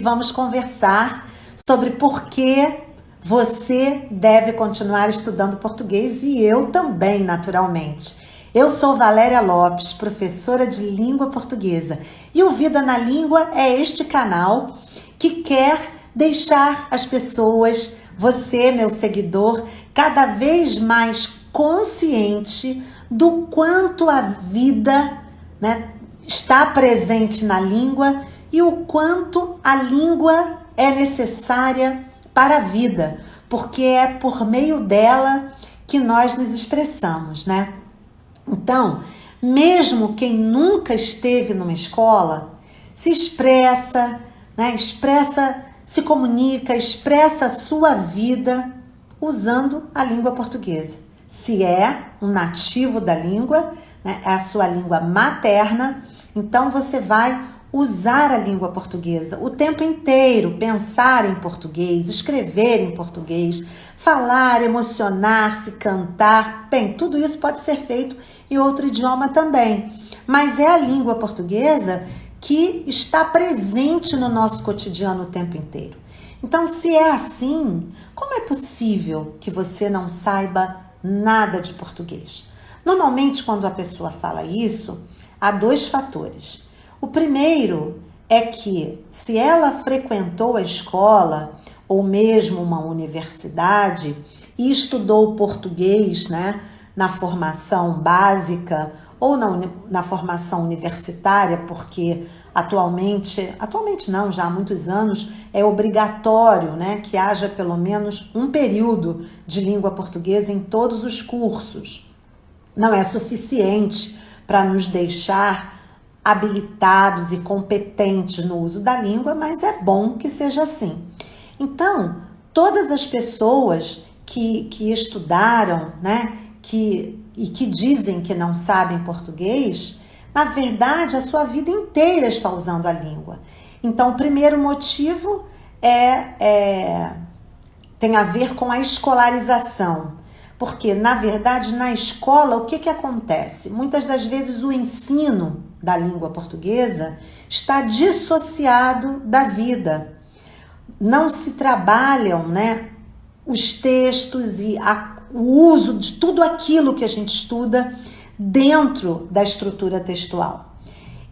Vamos conversar sobre por que você deve continuar estudando português e eu também, naturalmente. Eu sou Valéria Lopes, professora de língua portuguesa, e o Vida na Língua é este canal que quer deixar as pessoas, você, meu seguidor, cada vez mais consciente do quanto a vida, está presente na língua e o quanto a língua é necessária para a vida, porque é por meio dela que nós nos expressamos, né? Então, mesmo quem nunca esteve numa escola, se expressa, se comunica, expressa a sua vida usando a língua portuguesa. Se é um nativo da língua, é a sua língua materna, então você vai usar a língua portuguesa o tempo inteiro, pensar em português, escrever em português, falar, emocionar-se, cantar. Bem, tudo isso pode ser feito em outro idioma também, mas é a língua portuguesa que está presente no nosso cotidiano o tempo inteiro. Então, se é assim, como é possível que você não saiba nada de português? Normalmente, quando a pessoa fala isso, há dois fatores. O primeiro é que, se ela frequentou a escola ou mesmo uma universidade e estudou português, na formação básica ou na formação universitária, porque atualmente não, já há muitos anos, é obrigatório, que haja pelo menos um período de língua portuguesa em todos os cursos. Não é suficiente para nos deixar habilitados e competentes no uso da língua, mas é bom que seja assim. Então, todas as pessoas que estudaram, e que dizem que não sabem português, na verdade, a sua vida inteira está usando a língua. Então, o primeiro motivo tem a ver com a escolarização. Porque, na verdade, na escola, o que acontece? Muitas das vezes o ensino da língua portuguesa está dissociado da vida. Não se trabalham, os textos e o uso de tudo aquilo que a gente estuda dentro da estrutura textual.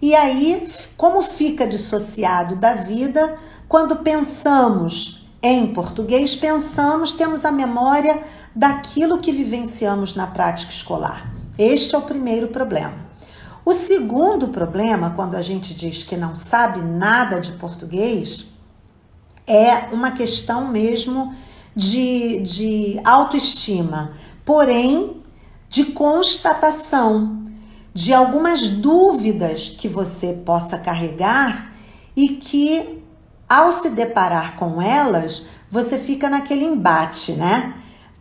E aí, como fica dissociado da vida, quando pensamos em português, temos a memória daquilo que vivenciamos na prática escolar. Este é o primeiro problema. O segundo problema, quando a gente diz que não sabe nada de português, é uma questão mesmo de autoestima, porém de constatação de algumas dúvidas que você possa carregar e que, ao se deparar com elas, você fica naquele embate,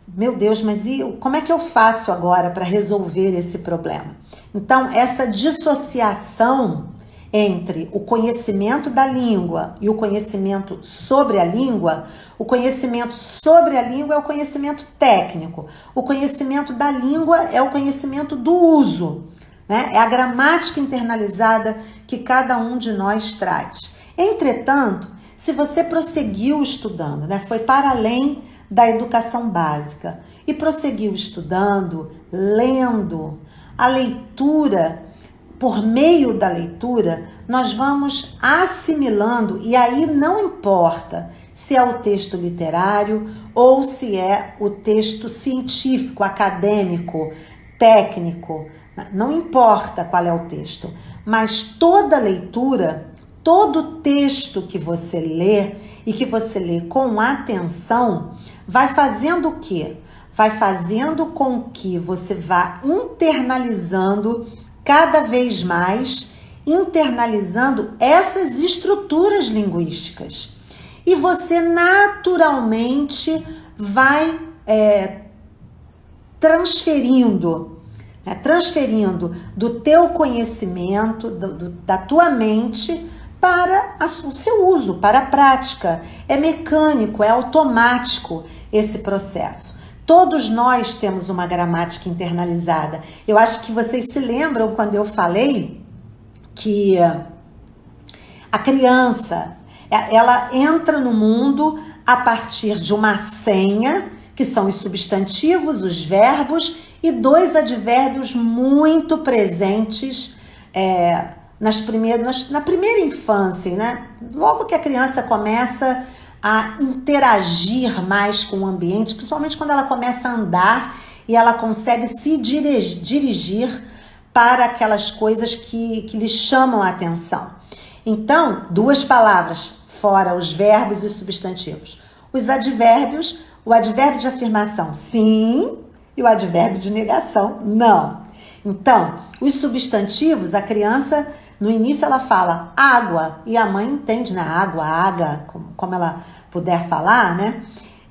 Meu Deus, mas como é que eu faço agora para resolver esse problema? Então, essa dissociação entre o conhecimento da língua e o conhecimento sobre a língua, o conhecimento sobre a língua é o conhecimento técnico, o conhecimento da língua é o conhecimento do uso, É a gramática internalizada que cada um de nós traz. Entretanto, se você prosseguiu estudando, foi para além da educação básica e prosseguiu estudando, lendo, a leitura, por meio da leitura, nós vamos assimilando, e aí não importa se é o texto literário ou se é o texto científico, acadêmico, técnico, não importa qual é o texto, mas toda leitura, todo texto que você lê e que você lê com atenção, vai fazendo o quê? Vai fazendo com que você vá internalizando cada vez mais, internalizando essas estruturas linguísticas. E você naturalmente vai transferindo do teu conhecimento, da tua mente, para o seu uso, para a prática. É mecânico, é automático esse processo. Todos nós temos uma gramática internalizada. Eu acho que vocês se lembram quando eu falei que a criança, Ela entra no mundo a partir de uma senha, que são os substantivos, os verbos e 2 advérbios muito presentes na primeira infância, né? Logo que a criança começa a interagir mais com o ambiente, principalmente quando ela começa a andar e ela consegue se dirigir para aquelas coisas que lhe chamam a atenção. Então, 2 palavras, fora os verbos e os substantivos. Os advérbios, o advérbio de afirmação, sim, e o advérbio de negação, não. Então, os substantivos, a criança, no início ela fala água, e a mãe entende, né? Água, água, como ela puder falar, né?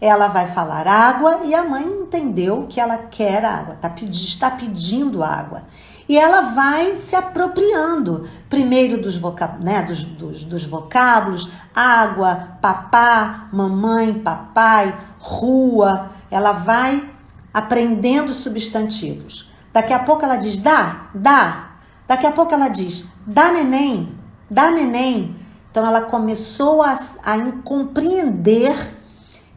Ela vai falar água e a mãe entendeu que ela quer água, está pedindo água. E ela vai se apropriando, primeiro dos vocábulos, água, papá, mamãe, papai, rua. Ela vai aprendendo substantivos. Daqui a pouco ela diz dá. Daqui a pouco ela diz dá neném. Então ela começou a compreender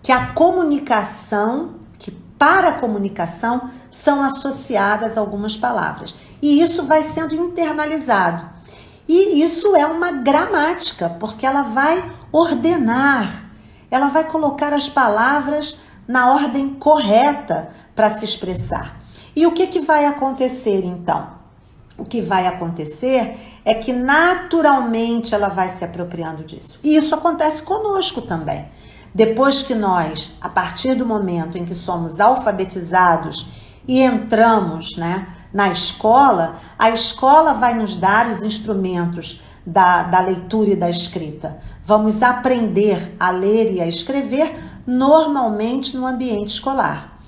que a comunicação, que para a comunicação são associadas algumas palavras. E isso vai sendo internalizado. E isso é uma gramática, porque ela vai ordenar, ela vai colocar as palavras na ordem correta para se expressar. E o que vai acontecer então? O que vai acontecer é que naturalmente ela vai se apropriando disso. E isso acontece conosco também. Depois que nós, a partir do momento em que somos alfabetizados e entramos, né, na escola, a escola vai nos dar os instrumentos da leitura e da escrita. Vamos aprender a ler e a escrever normalmente no ambiente escolar.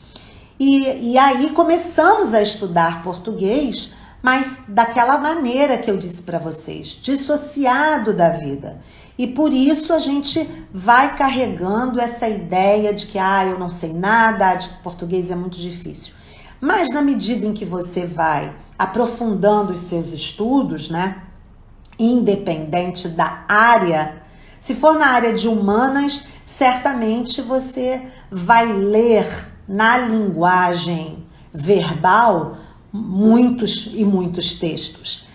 E aí começamos a estudar português, mas daquela maneira que eu disse para vocês, dissociado da vida. E por isso a gente vai carregando essa ideia de que eu não sei nada, de que português é muito difícil. Mas na medida em que você vai aprofundando os seus estudos, né, independente da área, se for na área de humanas, certamente você vai ler na linguagem verbal muitos e muitos textos.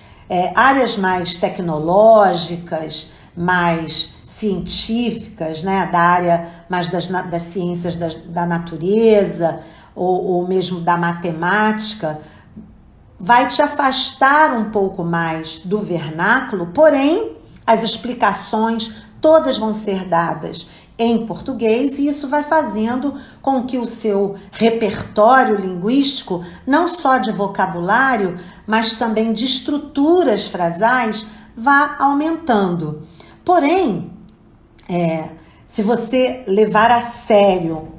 Áreas mais tecnológicas, mais científicas, né, da área mais das ciências da natureza, ou mesmo da matemática, vai te afastar um pouco mais do vernáculo, porém, as explicações todas vão ser dadas em português e isso vai fazendo com que o seu repertório linguístico, não só de vocabulário, mas também de estruturas frasais, vá aumentando. Porém, se você levar a sério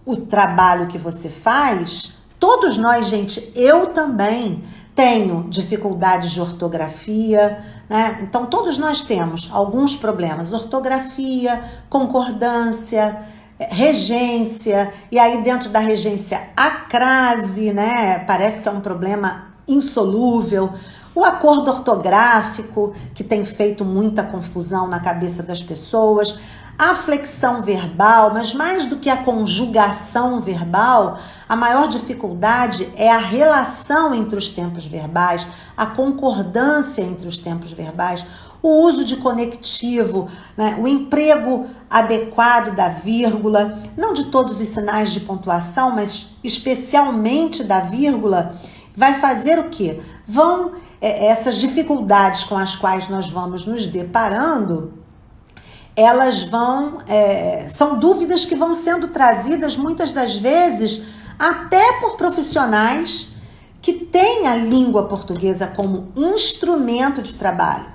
o trabalho que você faz, todos nós, gente, eu também tenho dificuldades de ortografia, né? Então todos nós temos alguns problemas, ortografia, concordância, regência, e aí dentro da regência a crase, né? Parece que é um problema insolúvel. O acordo ortográfico, que tem feito muita confusão na cabeça das pessoas, a flexão verbal, mas mais do que a conjugação verbal, a maior dificuldade é a relação entre os tempos verbais, a concordância entre os tempos verbais, o uso de conectivo, né? O emprego adequado da vírgula, não de todos os sinais de pontuação, mas especialmente da vírgula, vai fazer o quê? Essas dificuldades com as quais nós vamos nos deparando, elas são dúvidas que vão sendo trazidas muitas das vezes até por profissionais que têm a língua portuguesa como instrumento de trabalho.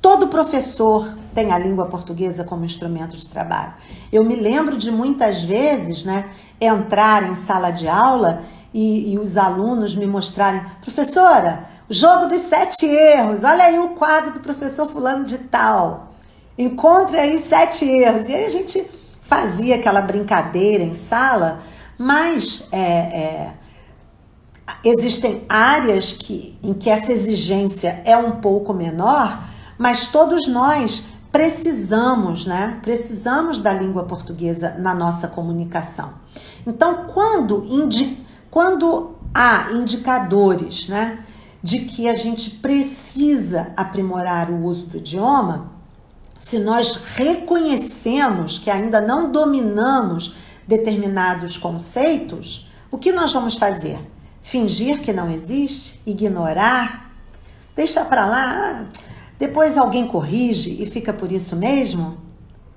Todo professor tem a língua portuguesa como instrumento de trabalho. Eu me lembro de muitas vezes, né, entrar em sala de aula e os alunos me mostrarem: professora, o jogo dos 7 erros, olha aí o quadro do professor fulano de tal. Encontre aí 7 erros. E aí a gente fazia aquela brincadeira em sala, mas existem áreas em que essa exigência é um pouco menor, mas todos nós precisamos, né? Precisamos da língua portuguesa na nossa comunicação. Então, quando há indicadores, né, de que a gente precisa aprimorar o uso do idioma, se nós reconhecemos que ainda não dominamos determinados conceitos, o que nós vamos fazer? Fingir que não existe? Ignorar? Deixa para lá? Depois alguém corrige e fica por isso mesmo?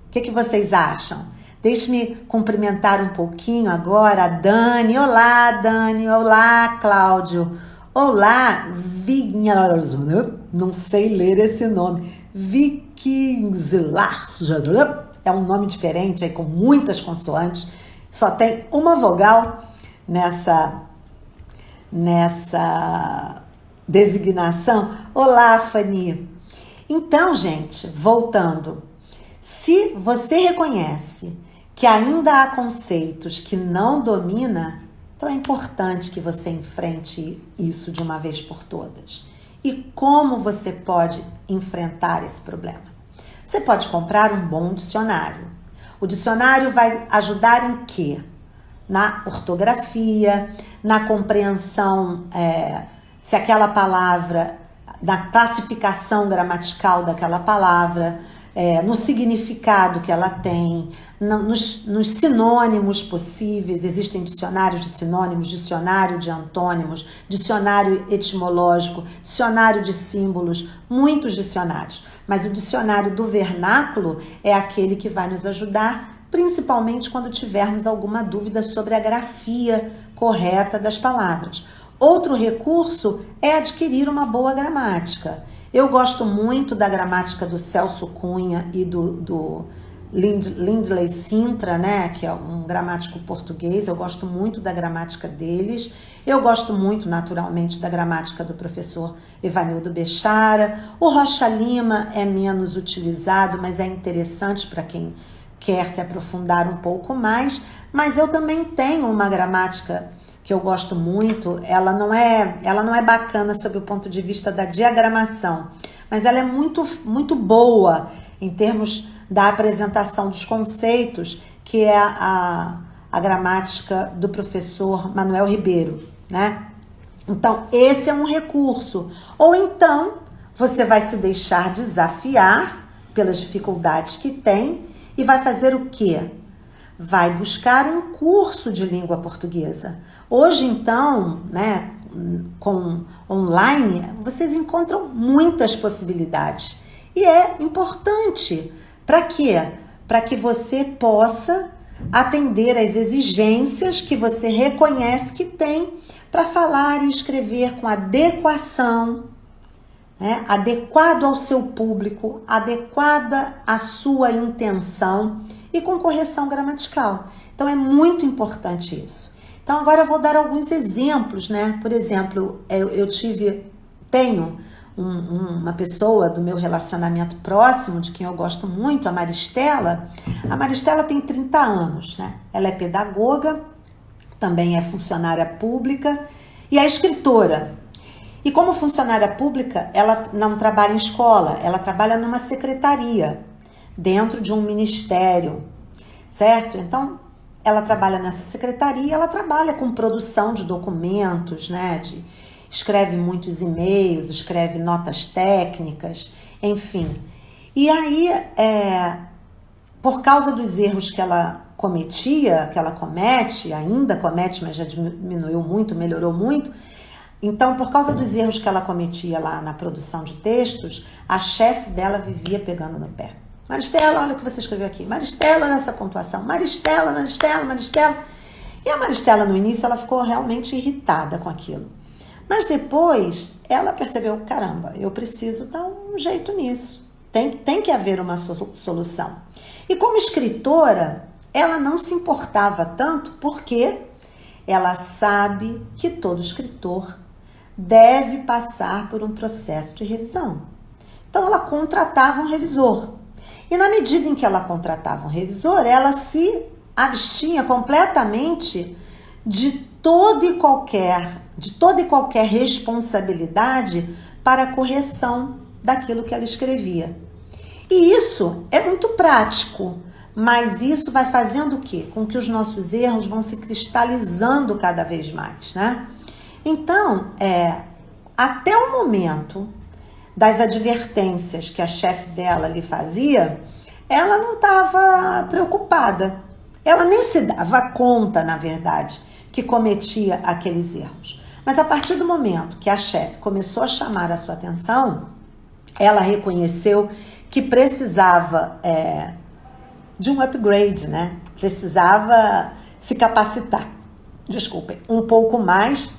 O que vocês acham? Deixe-me cumprimentar um pouquinho agora a Dani. Olá, Dani. Olá, Cláudio. Olá, Vinhas. Não sei ler esse nome. Vikingslar. É um nome diferente, aí com muitas consoantes. Só tem uma vogal nessa designação. Olá, Fanny. Então, gente, voltando. Se você reconhece que ainda há conceitos que não domina, então é importante que você enfrente isso de uma vez por todas. E como você pode enfrentar esse problema? Você pode comprar um bom dicionário. O dicionário vai ajudar em quê? Na ortografia, na compreensão, se aquela palavra, na classificação gramatical daquela palavra, no significado que ela tem, nos sinônimos possíveis. Existem dicionários de sinônimos, dicionário de antônimos, dicionário etimológico, dicionário de símbolos, muitos dicionários. Mas o dicionário do vernáculo é aquele que vai nos ajudar, principalmente quando tivermos alguma dúvida sobre a grafia correta das palavras. Outro recurso é adquirir uma boa gramática. Eu gosto muito da gramática do Celso Cunha e do Lindley Sintra, né, que é um gramático português. Eu gosto muito da gramática deles. Eu gosto muito, naturalmente, da gramática do professor Evanildo Bechara. O Rocha Lima é menos utilizado, mas é interessante para quem quer se aprofundar um pouco mais. Mas eu também tenho uma gramática que eu gosto muito. Ela não é bacana sob o ponto de vista da diagramação, mas ela é muito boa em termos da apresentação dos conceitos, que é a gramática do professor Manuel Ribeiro, né? Então, esse é um recurso. Ou então, você vai se deixar desafiar pelas dificuldades que tem e vai fazer o quê? Vai buscar um curso de língua portuguesa. Hoje, então, né, com online, vocês encontram muitas possibilidades. E é importante. Para quê? Para que você possa atender às exigências que você reconhece que tem para falar e escrever com adequação, né? Adequado ao seu público, adequada à sua intenção e com correção gramatical. Então é muito importante isso. Então agora eu vou dar alguns exemplos, né? Por exemplo, tenho uma pessoa do meu relacionamento próximo, de quem eu gosto muito, a Maristela. A Maristela tem 30 anos, né? Ela é pedagoga, também é funcionária pública e é escritora. E como funcionária pública, ela não trabalha em escola, ela trabalha numa secretaria, dentro de um ministério, certo? Então, ela trabalha nessa secretaria, ela trabalha com produção de documentos, né? Escreve muitos e-mails, escreve notas técnicas, enfim. E aí, por causa dos erros que ela cometia, que ela comete, ainda comete, mas já diminuiu muito, melhorou muito. Então, por causa dos erros que ela cometia lá na produção de textos, a chefe dela vivia pegando no pé. Maristela, olha o que você escreveu aqui. Maristela, olha essa pontuação. Maristela, Maristela, Maristela. E a Maristela, no início, ela ficou realmente irritada com aquilo. Mas depois, ela percebeu, caramba, eu preciso dar um jeito nisso. Tem que haver uma solução. E como escritora, ela não se importava tanto, porque ela sabe que todo escritor deve passar por um processo de revisão. Então, ela contratava um revisor. E na medida em que ela contratava um revisor, ela se abstinha completamente de toda e qualquer responsabilidade para a correção daquilo que ela escrevia. E isso é muito prático, mas isso vai fazendo o quê? Com que os nossos erros vão se cristalizando cada vez mais, né? Então, até o momento das advertências que a chefe dela lhe fazia, ela não estava preocupada. Ela nem se dava conta, na verdade, que cometia aqueles erros. Mas a partir do momento que a chefe começou a chamar a sua atenção, ela reconheceu que precisava de um upgrade, né? Precisava se capacitar, desculpem, um pouco mais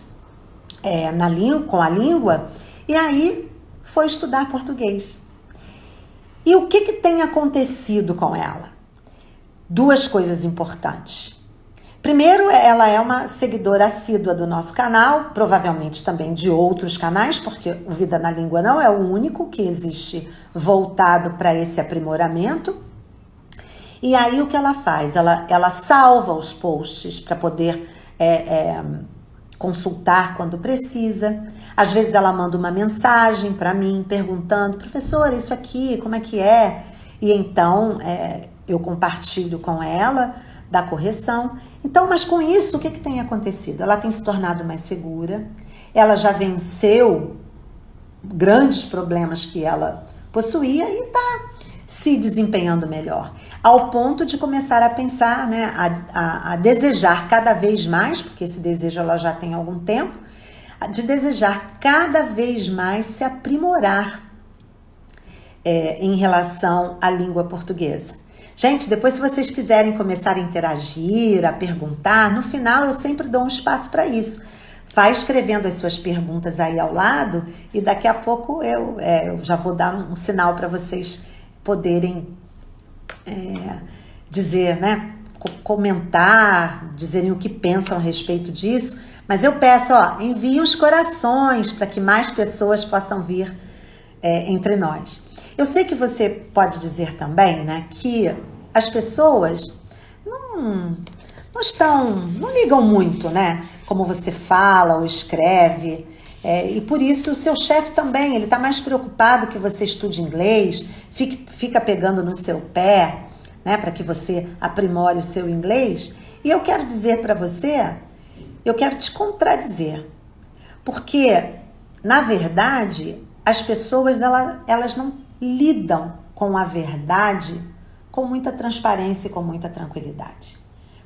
com a língua, e aí foi estudar português. E o que tem acontecido com ela? Duas coisas importantes. Primeiro, ela é uma seguidora assídua do nosso canal, provavelmente também de outros canais, porque o Vida na Língua não é o único que existe voltado para esse aprimoramento. E aí o que ela faz? Ela salva os posts para poder consultar quando precisa. Às vezes ela manda uma mensagem para mim perguntando: professora, isso aqui, como é que é? E então eu compartilho com ela da correção. Então, mas com isso, o que tem acontecido? Ela tem se tornado mais segura, ela já venceu grandes problemas que ela possuía e está se desempenhando melhor, ao ponto de começar a pensar, né, a desejar cada vez mais, porque esse desejo ela já tem algum tempo, de desejar cada vez mais se aprimorar em relação à língua portuguesa. Gente, depois se vocês quiserem começar a interagir, a perguntar, no final eu sempre dou um espaço para isso. Vai escrevendo as suas perguntas aí ao lado e daqui a pouco eu já vou dar um sinal para vocês poderem dizer, né, comentar, dizerem o que pensam a respeito disso. Mas eu peço, enviem os corações para que mais pessoas possam vir entre nós. Eu sei que você pode dizer também, né, que as pessoas não ligam muito, né, como você fala ou escreve, e por isso o seu chefe também, ele está mais preocupado que você estude inglês, fica pegando no seu pé, né, para que você aprimore o seu inglês. E eu quero dizer para você, eu quero te contradizer, porque, na verdade, as pessoas, elas não lidam com a verdade com muita transparência e com muita tranquilidade.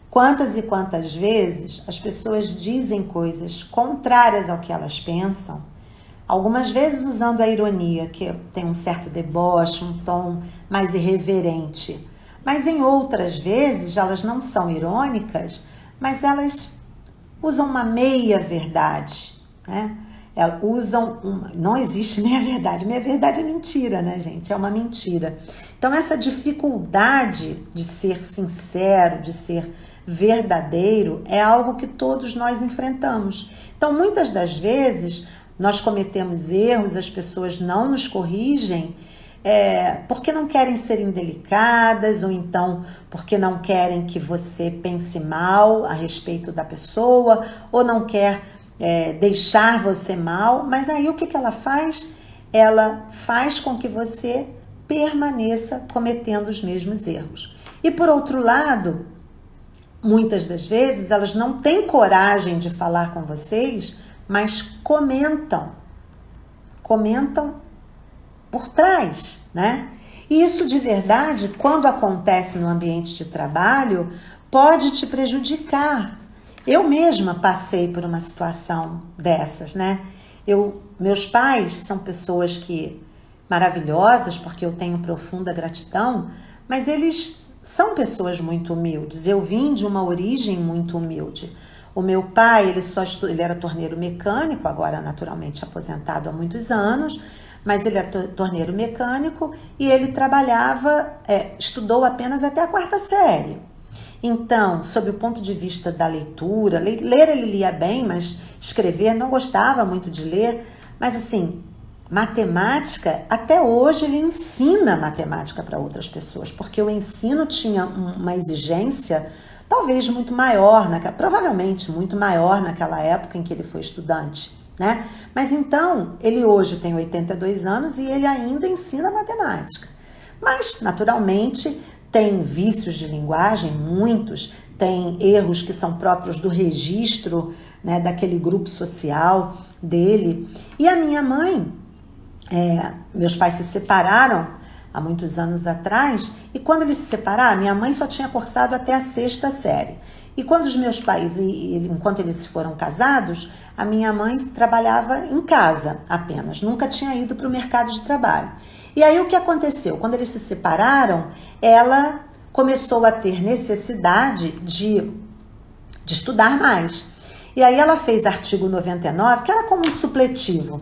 Quantas e quantas vezes as pessoas dizem coisas contrárias ao que elas pensam, algumas vezes usando a ironia, que tem um certo deboche, um tom mais irreverente, mas em outras vezes elas não são irônicas, mas elas usam uma meia-verdade, né? Elas usam não existe meia-verdade é mentira, né, gente? É uma mentira. Então, essa dificuldade de ser sincero, de ser verdadeiro, é algo que todos nós enfrentamos. Então, muitas das vezes, nós cometemos erros, as pessoas não nos corrigem, porque não querem ser indelicadas, ou então porque não querem que você pense mal a respeito da pessoa, ou não quer deixar você mal, mas aí o que ela faz? Ela faz com que você permaneça cometendo os mesmos erros. E por outro lado, muitas das vezes elas não têm coragem de falar com vocês, mas comentam por trás, né? E isso de verdade, quando acontece no ambiente de trabalho, pode te prejudicar. Eu mesma passei por uma situação dessas, né? Meus pais são pessoas maravilhosas, porque eu tenho profunda gratidão, mas eles são pessoas muito humildes. Eu vim de uma origem muito humilde. O meu pai, ele era torneiro mecânico, agora naturalmente aposentado há muitos anos, mas ele era torneiro mecânico e ele trabalhava, estudou apenas até a 4ª série. Então, sob o ponto de vista da leitura, ler ele lia bem, mas escrever não gostava muito de ler. Mas assim, matemática, até hoje ele ensina matemática para outras pessoas, porque o ensino tinha uma exigência talvez muito maior, provavelmente muito maior naquela época em que ele foi estudante, né? Mas então, ele hoje tem 82 anos e ele ainda ensina matemática. Mas, naturalmente, tem vícios de linguagem, muitos, tem erros que são próprios do registro, né, daquele grupo social dele. E a minha mãe, meus pais se separaram há muitos anos atrás, e quando eles se separaram, minha mãe só tinha cursado até a 6ª série. E quando os meus pais, enquanto eles foram casados, a minha mãe trabalhava em casa apenas, nunca tinha ido para o mercado de trabalho. E aí o que aconteceu? Quando eles se separaram, ela começou a ter necessidade de estudar mais. E aí ela fez artigo 99, que era como um supletivo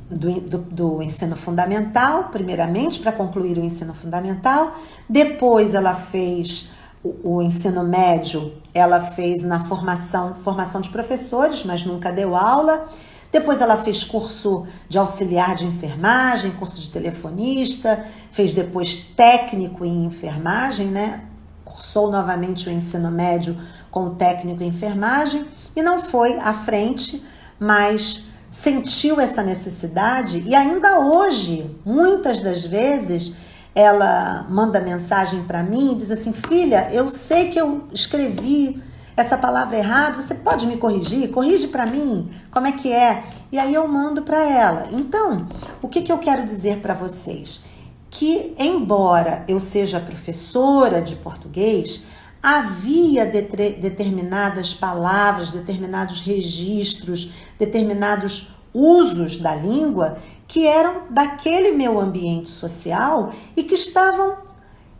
do ensino fundamental, primeiramente, para concluir o ensino fundamental. Depois ela fez o ensino médio, ela fez na formação de professores, mas nunca deu aula. Depois ela fez curso de auxiliar de enfermagem, curso de telefonista, fez depois técnico em enfermagem, né? Cursou novamente o ensino médio com técnico em enfermagem e não foi à frente, mas sentiu essa necessidade e ainda hoje, muitas das vezes, ela manda mensagem para mim e diz assim: filha, eu sei que eu escrevi essa palavra errada, você pode me corrigir? Corrige para mim, como é que é? E aí eu mando para ela. Então, o que eu quero dizer para vocês? Que embora eu seja professora de português, havia determinadas palavras, determinados registros, determinados usos da língua que eram daquele meu ambiente social e que estavam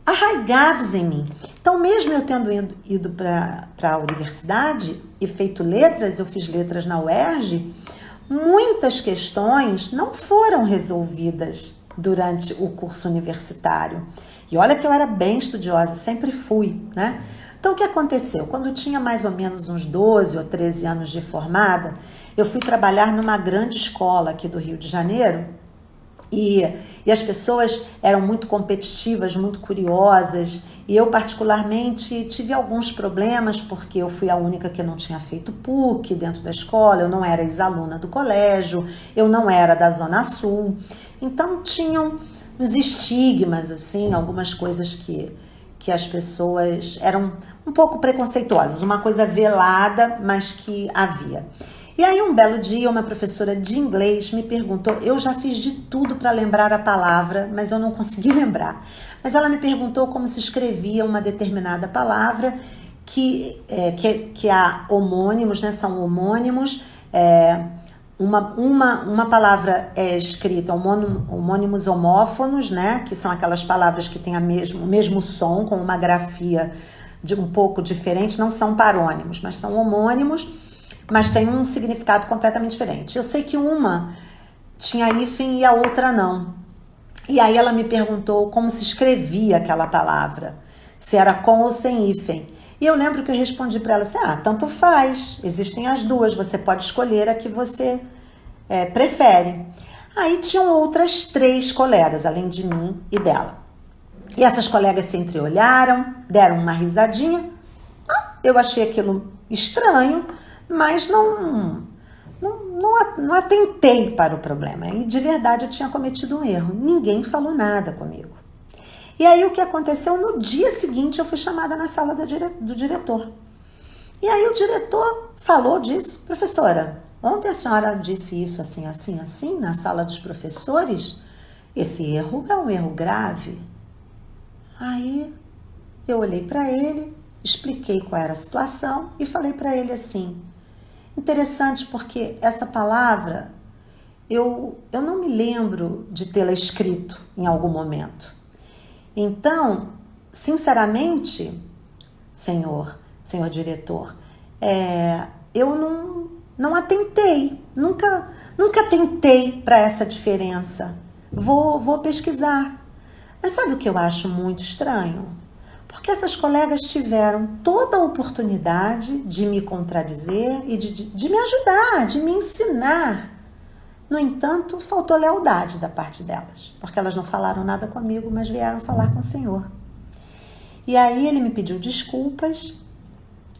arraigados em mim. Então, mesmo eu tendo ido para a universidade e feito letras, eu fiz letras na UERJ, muitas questões não foram resolvidas durante o curso universitário. E olha que eu era bem estudiosa, sempre fui, né? Então, o que aconteceu? Quando eu tinha mais ou menos uns 12 ou 13 anos de formada, eu fui trabalhar numa grande escola aqui do Rio de Janeiro e as pessoas eram muito competitivas, muito curiosas, e eu particularmente tive alguns problemas porque eu fui a única que não tinha feito PUC dentro da escola, eu não era ex-aluna do colégio, eu não era da Zona Sul, então tinham uns estigmas, assim, algumas coisas que as pessoas eram um pouco preconceituosas, uma coisa velada, mas que havia. E aí um belo dia uma professora de inglês me perguntou, eu já fiz de tudo para lembrar a palavra, mas eu não consegui lembrar. Mas ela me perguntou como se escrevia uma determinada palavra que há homônimos, né? São homônimos, uma palavra é escrita homônimos homófonos, né? Que são aquelas palavras que têm o mesmo som, com uma grafia um pouco diferente, não são parônimos, mas são homônimos, mas tem um significado completamente diferente. Eu sei que uma tinha hífen e a outra não. E aí ela me perguntou como se escrevia aquela palavra, se era com ou sem hífen. E eu lembro que eu respondi para ela assim, tanto faz, existem as duas, você pode escolher a que você prefere. Aí tinham outras 3 colegas, além de mim e dela. E essas colegas se entreolharam, deram uma risadinha. Eu achei aquilo estranho, mas não atentei para o problema. E de verdade eu tinha cometido um erro. Ninguém falou nada comigo. E aí o que aconteceu? No dia seguinte eu fui chamada na sala do diretor. E aí o diretor disse, professora, ontem a senhora disse isso assim, assim, assim, na sala dos professores? Esse erro é um erro grave. Aí eu olhei para ele, expliquei qual era a situação e falei para ele assim, interessante porque essa palavra eu não me lembro de tê-la escrito em algum momento. Então, sinceramente, senhor diretor, eu não atentei, nunca atentei para essa diferença. Vou pesquisar. Mas sabe o que eu acho muito estranho? Porque essas colegas tiveram toda a oportunidade de me contradizer e de me ajudar, de me ensinar. No entanto, faltou lealdade da parte delas, porque elas não falaram nada comigo, mas vieram falar com o senhor. E aí ele me pediu desculpas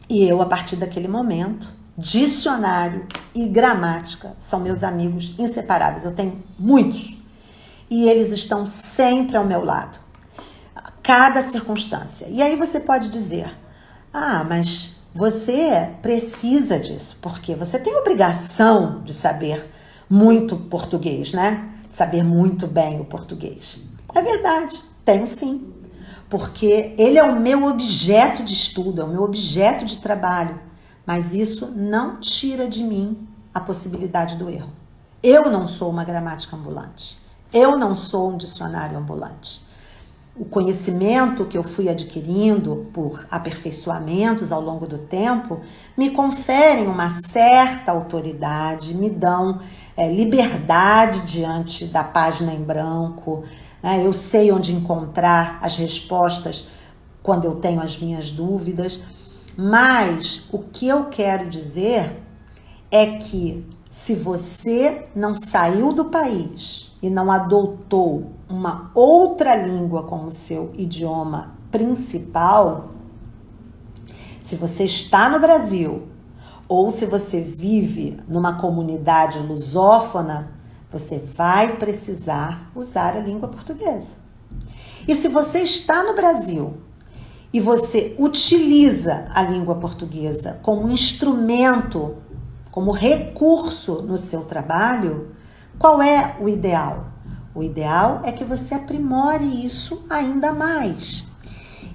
e eu, a partir daquele momento, dicionário e gramática são meus amigos inseparáveis. Eu tenho muitos e eles estão sempre ao meu lado. cada circunstância. E aí você pode dizer, mas você precisa disso, porque você tem obrigação de saber muito português, né? Saber muito bem o português. É verdade, tenho sim, porque ele é o meu objeto de estudo, é o meu objeto de trabalho, mas isso não tira de mim a possibilidade do erro. Eu não sou uma gramática ambulante, eu não sou um dicionário ambulante. O conhecimento que eu fui adquirindo por aperfeiçoamentos ao longo do tempo me conferem uma certa autoridade, me dão liberdade diante da página em branco, né? Eu sei onde encontrar as respostas quando eu tenho as minhas dúvidas, mas o que eu quero dizer é que se você não saiu do país e não adotou uma outra língua como seu idioma principal, se você está no Brasil ou se você vive numa comunidade lusófona, você vai precisar usar a língua portuguesa. E se você está no Brasil e você utiliza a língua portuguesa como instrumento, como recurso no seu trabalho, qual é o ideal? O ideal é que você aprimore isso ainda mais.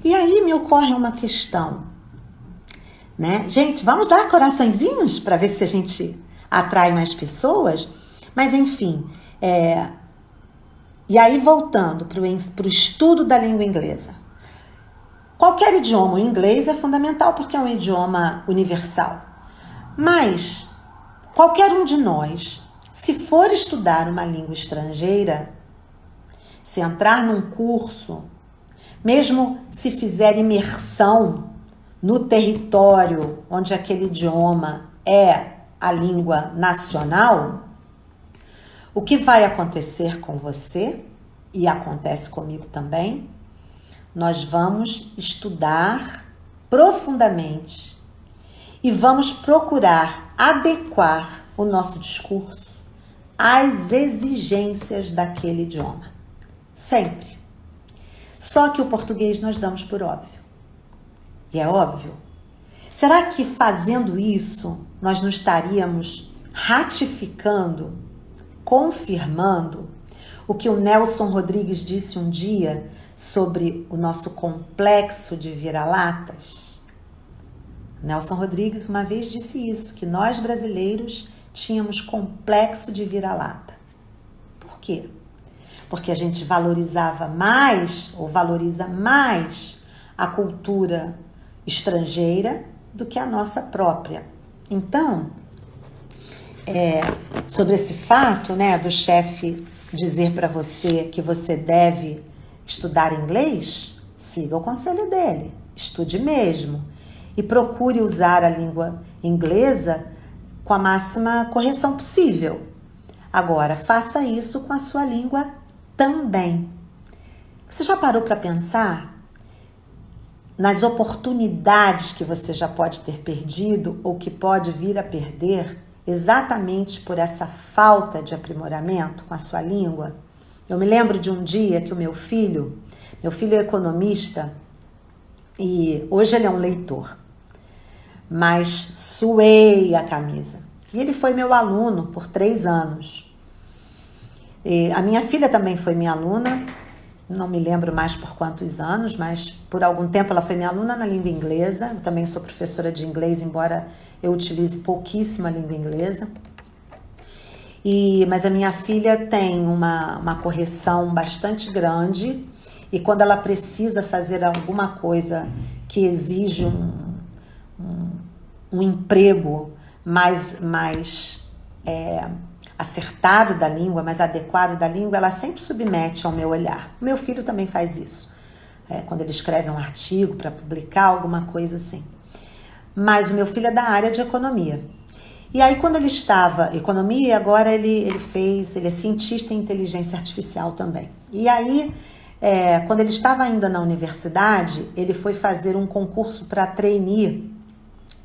E aí me ocorre uma questão, né? Gente, vamos dar coraçõezinhos para ver se a gente atrai mais pessoas? Mas enfim, e aí voltando para o estudo da língua inglesa. Qualquer idioma, o inglês é fundamental porque é um idioma universal. Mas qualquer um de nós, se for estudar uma língua estrangeira, se entrar num curso, mesmo se fizer imersão no território onde aquele idioma é a língua nacional, o que vai acontecer com você, e acontece comigo também, nós vamos estudar profundamente e vamos procurar adequar o nosso discurso às exigências daquele idioma. Sempre. Só que o português nós damos por óbvio. E é óbvio. Será que fazendo isso nós não estaríamos ratificando, confirmando o que o Nelson Rodrigues disse um dia sobre o nosso complexo de vira-latas? Nelson Rodrigues uma vez disse isso, que nós brasileiros tínhamos complexo de vira-lata. Por quê? Porque a gente valorizava mais, ou valoriza mais, a cultura estrangeira do que a nossa própria. Então, sobre esse fato, né, do chefe dizer para você que você deve estudar inglês, siga o conselho dele, estude mesmo e procure usar a língua inglesa com a máxima correção possível. Agora, faça isso com a sua língua também. Você já parou para pensar nas oportunidades que você já pode ter perdido ou que pode vir a perder exatamente por essa falta de aprimoramento com a sua língua? Eu me lembro de um dia que o meu filho é economista e hoje ele é um leitor, mas suei a camisa. E ele foi meu aluno por 3 anos. E a minha filha também foi minha aluna, não me lembro mais por quantos anos, mas por algum tempo ela foi minha aluna na língua inglesa. Eu também sou professora de inglês, embora eu utilize pouquíssimo a língua inglesa. Mas a minha filha tem uma correção bastante grande e quando ela precisa fazer alguma coisa que exige um emprego mais acertado da língua, mais adequado da língua, ela sempre submete ao meu olhar. O meu filho também faz isso, quando ele escreve um artigo para publicar, alguma coisa assim. Mas o meu filho é da área de economia. E aí quando ele estava economia, e agora ele é cientista em inteligência artificial também. E aí, quando ele estava ainda na universidade, ele foi fazer um concurso para trainee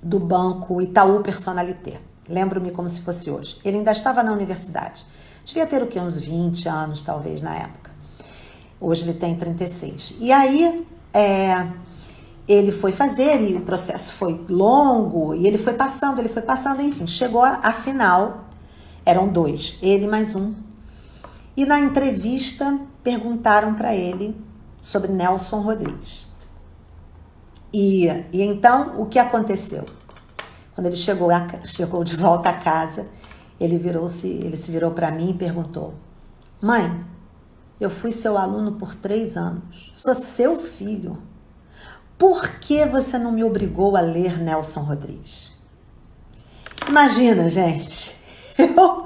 do banco Itaú Personalité. Lembro-me como se fosse hoje. Ele ainda estava na universidade. Devia ter o quê? Uns 20 anos, talvez, na época. Hoje ele tem 36. E aí, ele foi fazer e o processo foi longo e ele foi passando, enfim, chegou à final, eram 2, ele mais um. E na entrevista perguntaram para ele sobre Nelson Rodrigues. E então, o que aconteceu? Quando ele chegou de volta a casa, ele se virou para mim e perguntou: mãe, eu fui seu aluno por 3 anos, sou seu filho. Por que você não me obrigou a ler Nelson Rodrigues? Imagina, gente, eu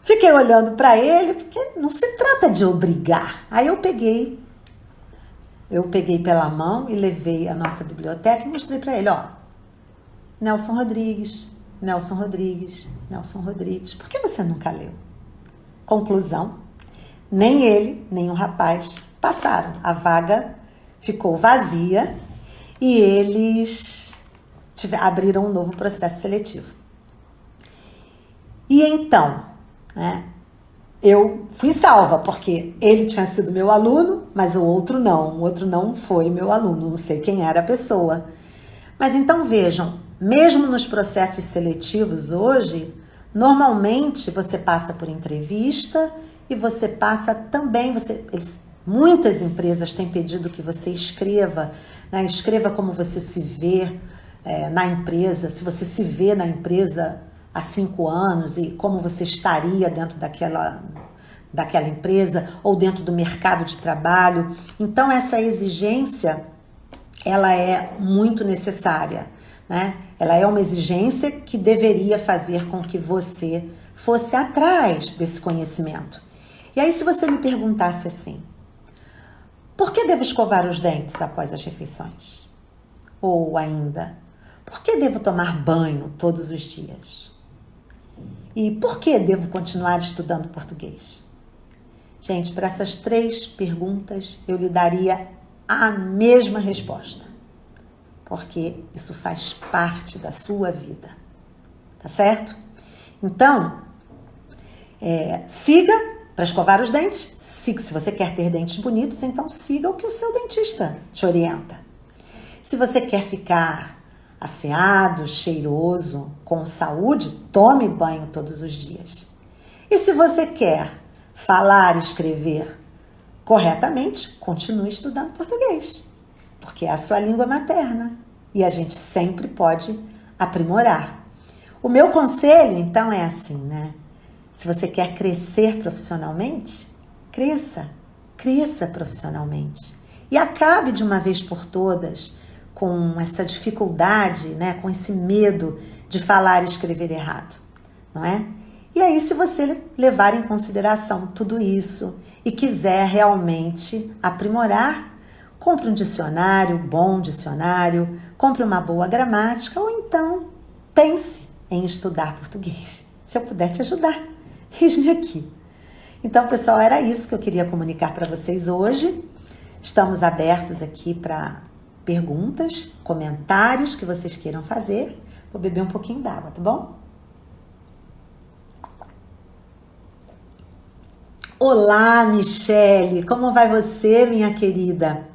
fiquei olhando para ele, porque não se trata de obrigar. Aí eu peguei pela mão e levei a nossa biblioteca e mostrei para ele, ó, Nelson Rodrigues, Nelson Rodrigues, Nelson Rodrigues. Por que você nunca leu? Conclusão, nem ele, nem o rapaz passaram. A vaga ficou vazia e eles abriram um novo processo seletivo. E então, né, eu fui salva, porque ele tinha sido meu aluno, mas o outro não foi meu aluno, não sei quem era a pessoa. Mas então vejam, mesmo nos processos seletivos hoje, normalmente você passa por entrevista e você passa também, muitas empresas têm pedido que você escreva, né, escreva como você se vê na empresa, se você se vê na empresa há 5 anos e como você estaria dentro daquela empresa ou dentro do mercado de trabalho. Então essa exigência, ela é muito necessária, né? Ela é uma exigência que deveria fazer com que você fosse atrás desse conhecimento. E aí, se você me perguntasse assim, por que devo escovar os dentes após as refeições? Ou ainda, por que devo tomar banho todos os dias? E por que devo continuar estudando português? Gente, para essas 3 perguntas, eu lhe daria a mesma resposta. Porque isso faz parte da sua vida. Tá certo? Então, siga para escovar os dentes. Se você quer ter dentes bonitos, então siga o que o seu dentista te orienta. Se você quer ficar asseado, cheiroso, com saúde, tome banho todos os dias. E se você quer falar e escrever corretamente, continue estudando português, porque é a sua língua materna e a gente sempre pode aprimorar. O meu conselho, então, é assim, né? Se você quer crescer profissionalmente, cresça profissionalmente e acabe de uma vez por todas com essa dificuldade, né, com esse medo de falar e escrever errado, não é? E aí, se você levar em consideração tudo isso e quiser realmente aprimorar, compre um dicionário, bom dicionário, compre uma boa gramática ou então pense em estudar português. Se eu puder te ajudar, eis-me aqui. Então, pessoal, era isso que eu queria comunicar para vocês hoje. Estamos abertos aqui para perguntas, comentários que vocês queiram fazer. Vou beber um pouquinho d'água, tá bom? Olá, Michele, como vai você, minha querida?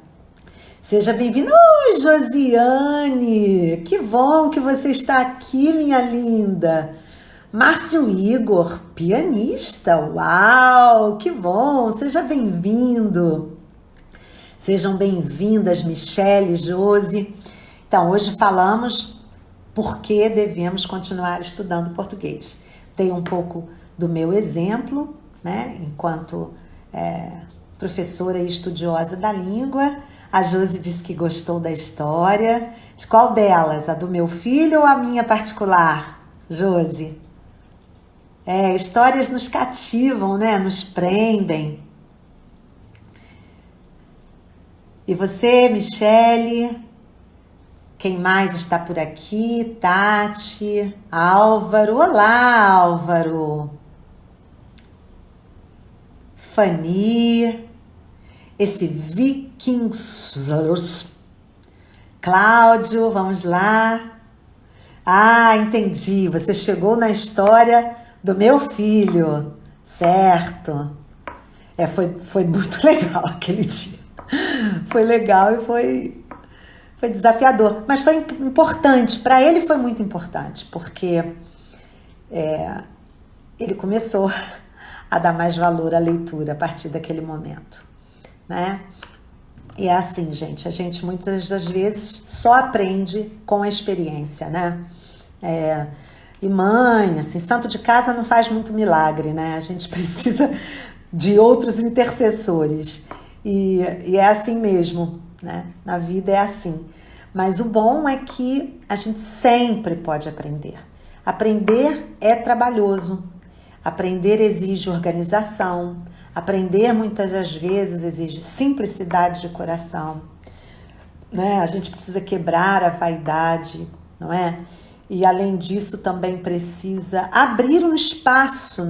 Seja bem-vinda. Oi, Josiane, que bom que você está aqui, minha linda. Márcio Igor, pianista, uau, que bom, seja bem-vindo. Sejam bem-vindas, Michele, Josi. Então, hoje falamos por que devemos continuar estudando português. Tem um pouco do meu exemplo, né, enquanto professora e estudiosa da língua. A Josi disse que gostou da história. De qual delas? A do meu filho ou a minha particular, Josi? Histórias nos cativam, né? Nos prendem. E você, Michele? Quem mais está por aqui? Tati, Álvaro. Olá, Álvaro. Fani. Esse Vikings. Cláudio, vamos lá. Ah, entendi. Você chegou na história do meu filho. Certo. Foi muito legal aquele dia. Foi legal e foi desafiador. Mas foi importante. Para ele foi muito importante, porque ele começou a dar mais valor à leitura a partir daquele momento, né? E é assim, gente, a gente muitas das vezes só aprende com a experiência, né? E mãe, assim, santo de casa não faz muito milagre, né? A gente precisa de outros intercessores. E é assim mesmo, né? Na vida é assim. Mas o bom é que a gente sempre pode aprender. Aprender é trabalhoso. Aprender exige organização. Aprender muitas das vezes exige simplicidade de coração, né? A gente precisa quebrar a vaidade, não é? E além disso também precisa abrir um espaço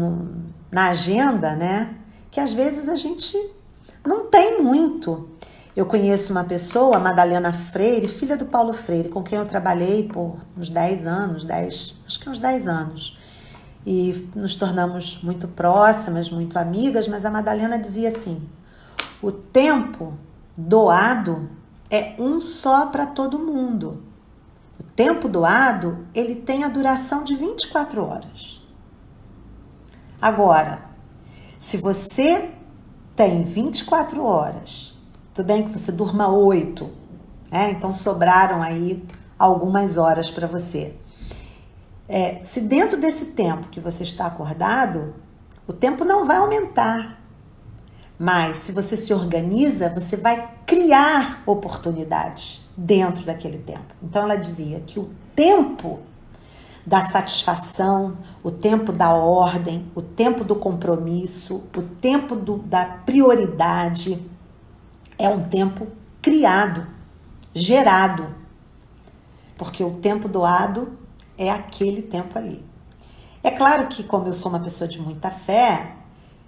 na agenda, né? Que às vezes a gente não tem muito. Eu conheço uma pessoa, a Madalena Freire, filha do Paulo Freire, com quem eu trabalhei por uns 10 anos, acho que uns 10 anos. E nos tornamos muito próximas, muito amigas, mas a Madalena dizia assim: o tempo doado é um só para todo mundo. O tempo doado, ele tem a duração de 24 horas. Agora, se você tem 24 horas, tudo bem que você durma 8, né? Então sobraram aí algumas horas para você. Se dentro desse tempo que você está acordado, o tempo não vai aumentar. Mas se você se organiza, você vai criar oportunidades dentro daquele tempo. Então ela dizia que o tempo da satisfação, o tempo da ordem, o tempo do compromisso, o tempo da prioridade é um tempo criado, gerado. Porque o tempo doado é aquele tempo ali. É claro que, como eu sou uma pessoa de muita fé,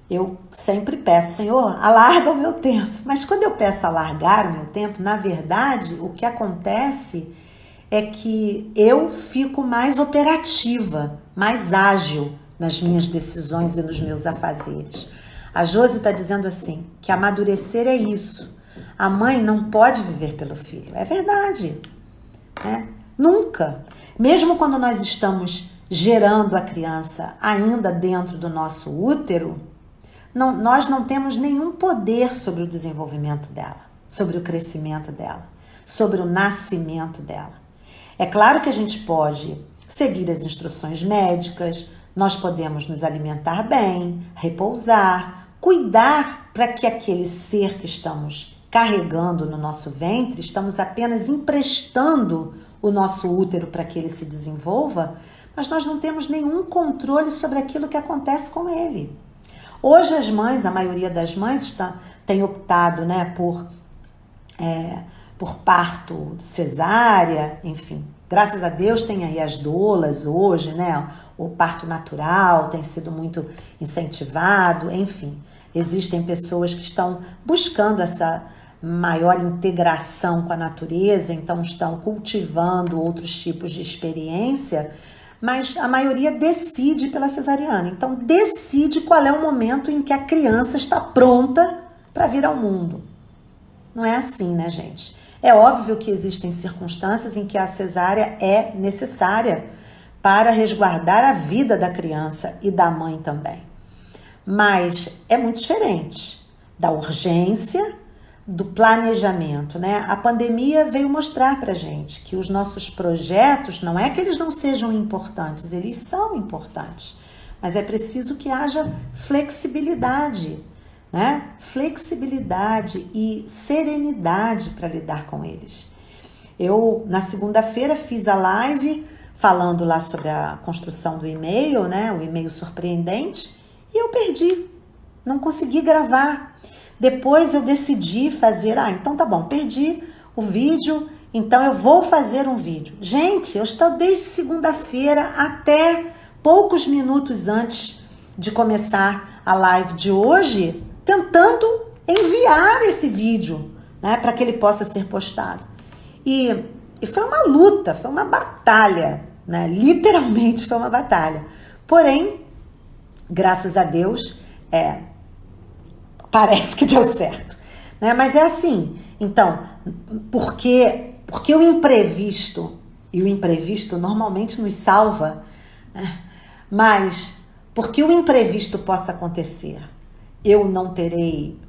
eu sempre peço: Senhor, alarga o meu tempo. Mas quando eu peço alargar o meu tempo, na verdade, o que acontece é que eu fico mais operativa, mais ágil nas minhas decisões e nos meus afazeres. A Josi está dizendo assim, que amadurecer é isso. A mãe não pode viver pelo filho. É verdade, né? Nunca. Mesmo quando nós estamos gerando a criança ainda dentro do nosso útero, nós não temos nenhum poder sobre o desenvolvimento dela, sobre o crescimento dela, sobre o nascimento dela. É claro que a gente pode seguir as instruções médicas, nós podemos nos alimentar bem, repousar, cuidar para que aquele ser que estamos carregando no nosso ventre, estamos apenas emprestando o nosso útero para que ele se desenvolva, mas nós não temos nenhum controle sobre aquilo que acontece com ele. Hoje as mães, a maioria das mães tem optado, né, por parto cesárea, enfim. Graças a Deus tem aí as doulas hoje, né? O parto natural tem sido muito incentivado, enfim. Existem pessoas que estão buscando essa maior integração com a natureza, então estão cultivando outros tipos de experiência, mas a maioria decide pela cesariana. Então decide qual é o momento em que a criança está pronta para vir ao mundo. Não é assim, né, gente? É óbvio que existem circunstâncias em que a cesárea é necessária para resguardar a vida da criança e da mãe também. Mas é muito diferente da urgência, do planejamento, né? A pandemia veio mostrar pra gente que os nossos projetos, não é que eles não sejam importantes, eles são importantes, mas é preciso que haja flexibilidade, né? Flexibilidade e serenidade para lidar com eles. Eu, na segunda-feira, fiz a live falando lá sobre a construção do e-mail, né? O e-mail surpreendente, e eu perdi, não consegui gravar. Depois eu decidi fazer, então tá bom, perdi o vídeo, então eu vou fazer um vídeo. Gente, eu estou desde segunda-feira até poucos minutos antes de começar a live de hoje, tentando enviar esse vídeo, né, para que ele possa ser postado. E foi uma luta, foi uma batalha, né? Literalmente foi uma batalha. Porém, graças a Deus, parece que deu certo, né? Mas é assim, então, porque o imprevisto, e o imprevisto normalmente nos salva, né? Mas porque o imprevisto possa acontecer, eu não terei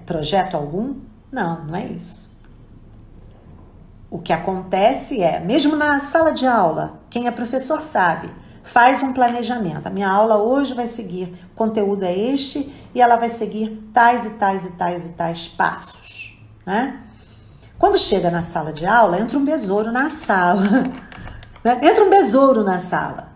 projeto algum? Não, não é isso. O que acontece é, mesmo na sala de aula, quem é professor sabe, faz um planejamento. A minha aula hoje vai seguir, o conteúdo é este, e ela vai seguir tais e tais e tais e tais passos, né? Quando chega na sala de aula, entra um besouro na sala, né? Entra um besouro na sala.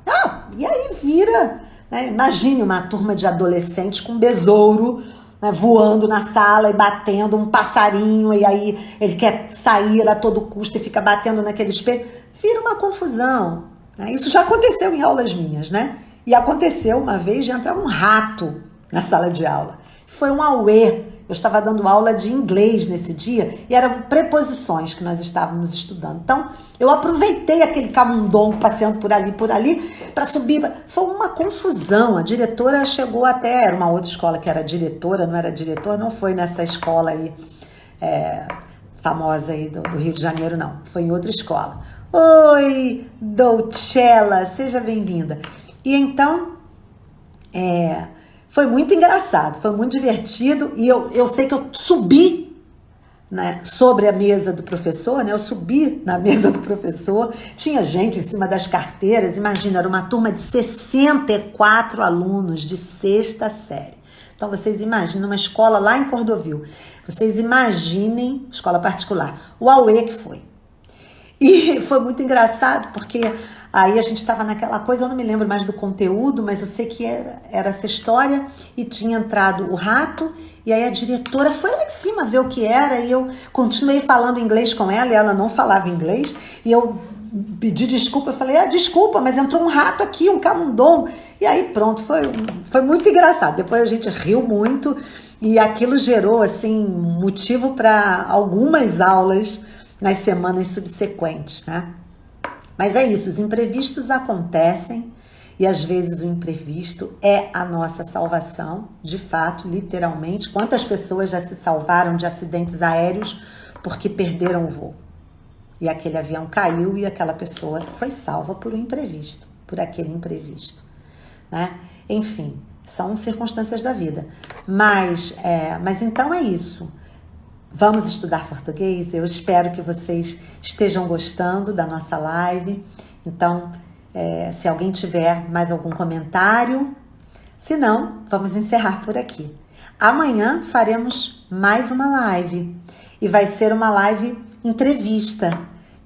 E aí vira, né? Imagine uma turma de adolescentes com um besouro, né, voando na sala e batendo um passarinho, e aí ele quer sair a todo custo e fica batendo naquele espelho. Vira uma confusão. Né? Isso já aconteceu em aulas minhas, né? E aconteceu uma vez de entrar um rato na sala de aula. Foi um auê. Eu estava dando aula de inglês nesse dia e eram preposições que nós estávamos estudando. Então, eu aproveitei aquele camundongo passeando por ali, para subir. Foi uma confusão. A diretora chegou até, era uma outra escola que era diretora, não era diretor, não foi nessa escola aí, famosa aí do Rio de Janeiro, não. Foi em outra escola. Oi, Doucella, seja bem-vinda. E então, foi muito engraçado, foi muito divertido, e eu sei que eu subi, né, sobre a mesa do professor, né? Eu subi na mesa do professor, tinha gente em cima das carteiras, imagina, era uma turma de 64 alunos de 6ª série. Então vocês imaginem, uma escola lá em Cordovil, vocês imaginem, escola particular, o auê que foi. E foi muito engraçado, porque aí a gente estava naquela coisa, eu não me lembro mais do conteúdo, mas eu sei que era essa história, e tinha entrado o rato, e aí a diretora foi lá em cima ver o que era, e eu continuei falando inglês com ela, e ela não falava inglês, e eu pedi desculpa, eu falei, desculpa, mas entrou um rato aqui, um camundongo, e aí pronto, foi muito engraçado, depois a gente riu muito, e aquilo gerou, assim, motivo para algumas aulas nas semanas subsequentes, né? Mas é isso, os imprevistos acontecem e às vezes o imprevisto é a nossa salvação, de fato, literalmente. Quantas pessoas já se salvaram de acidentes aéreos porque perderam o voo? E aquele avião caiu e aquela pessoa foi salva por um imprevisto, por aquele imprevisto, né? Enfim, são circunstâncias da vida. Mas então é isso. Vamos estudar português? Eu espero que vocês estejam gostando da nossa live. Então, se alguém tiver mais algum comentário, se não, vamos encerrar por aqui. Amanhã faremos mais uma live e vai ser uma live entrevista.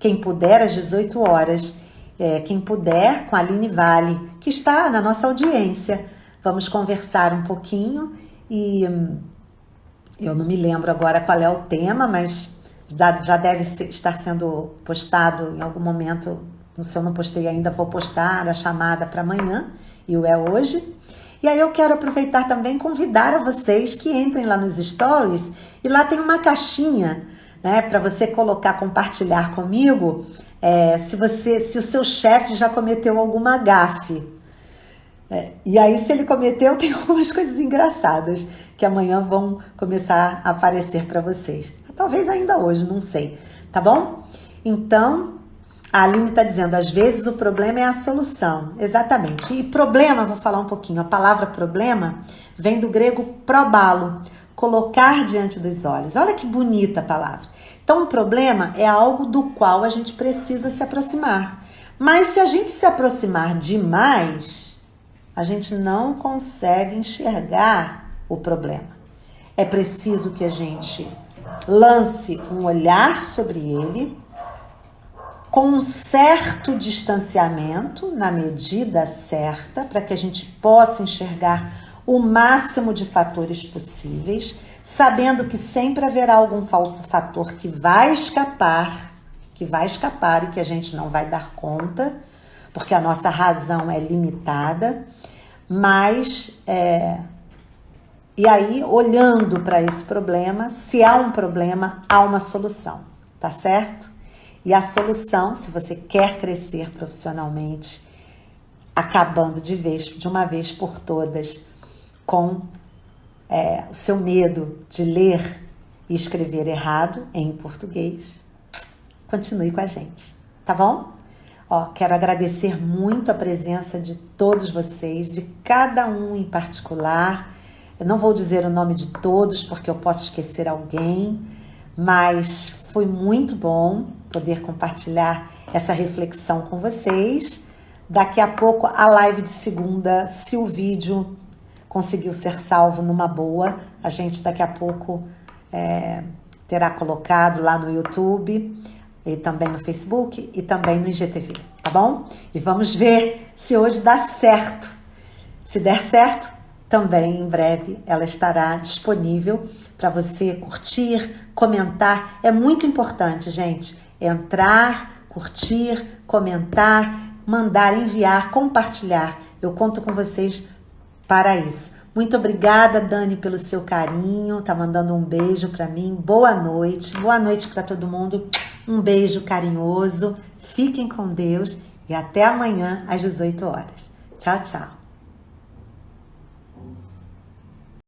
Quem puder, às 18 horas, quem puder, com a Aline Vale, que está na nossa audiência. Vamos conversar um pouquinho e eu não me lembro agora qual é o tema, mas já deve estar sendo postado em algum momento. Se eu não postei ainda, vou postar a chamada para amanhã, e o hoje. E aí eu quero aproveitar também e convidar a vocês que entrem lá nos stories, e lá tem uma caixinha, né, para você colocar, compartilhar comigo, se o seu chefe já cometeu alguma gafe. E aí, se ele cometeu, tem algumas coisas engraçadas que amanhã vão começar a aparecer para vocês. Talvez ainda hoje, não sei. Tá bom? Então, a Aline está dizendo, às vezes o problema é a solução. Exatamente. E problema, vou falar um pouquinho. A palavra problema vem do grego probalo, colocar diante dos olhos. Olha que bonita a palavra. Então, o problema é algo do qual a gente precisa se aproximar. Mas se a gente se aproximar demais, a gente não consegue enxergar o problema. É preciso que a gente lance um olhar sobre ele com um certo distanciamento, na medida certa, para que a gente possa enxergar o máximo de fatores possíveis, sabendo que sempre haverá algum fator que vai escapar e que a gente não vai dar conta, porque a nossa razão é limitada, mas e aí, olhando para esse problema, se há um problema, há uma solução, tá certo? E a solução, se você quer crescer profissionalmente, acabando de uma vez por todas com o seu medo de ler e escrever errado em português, continue com a gente, tá bom? Quero agradecer muito a presença de todos vocês, de cada um em particular. Eu não vou dizer o nome de todos, porque eu posso esquecer alguém, mas foi muito bom poder compartilhar essa reflexão com vocês. Daqui a pouco, a live de segunda, se o vídeo conseguiu ser salvo numa boa, a gente daqui a pouco terá colocado lá no YouTube, e também no Facebook e também no IGTV, tá bom? E vamos ver se hoje dá certo. Se der certo, também em breve ela estará disponível para você curtir, comentar. É muito importante, gente, entrar, curtir, comentar, mandar, enviar, compartilhar. Eu conto com vocês para isso. Muito obrigada, Dani, pelo seu carinho. Tá mandando um beijo para mim. Boa noite. Boa noite para todo mundo. Um beijo carinhoso. Fiquem com Deus e até amanhã às 18 horas. Tchau, tchau.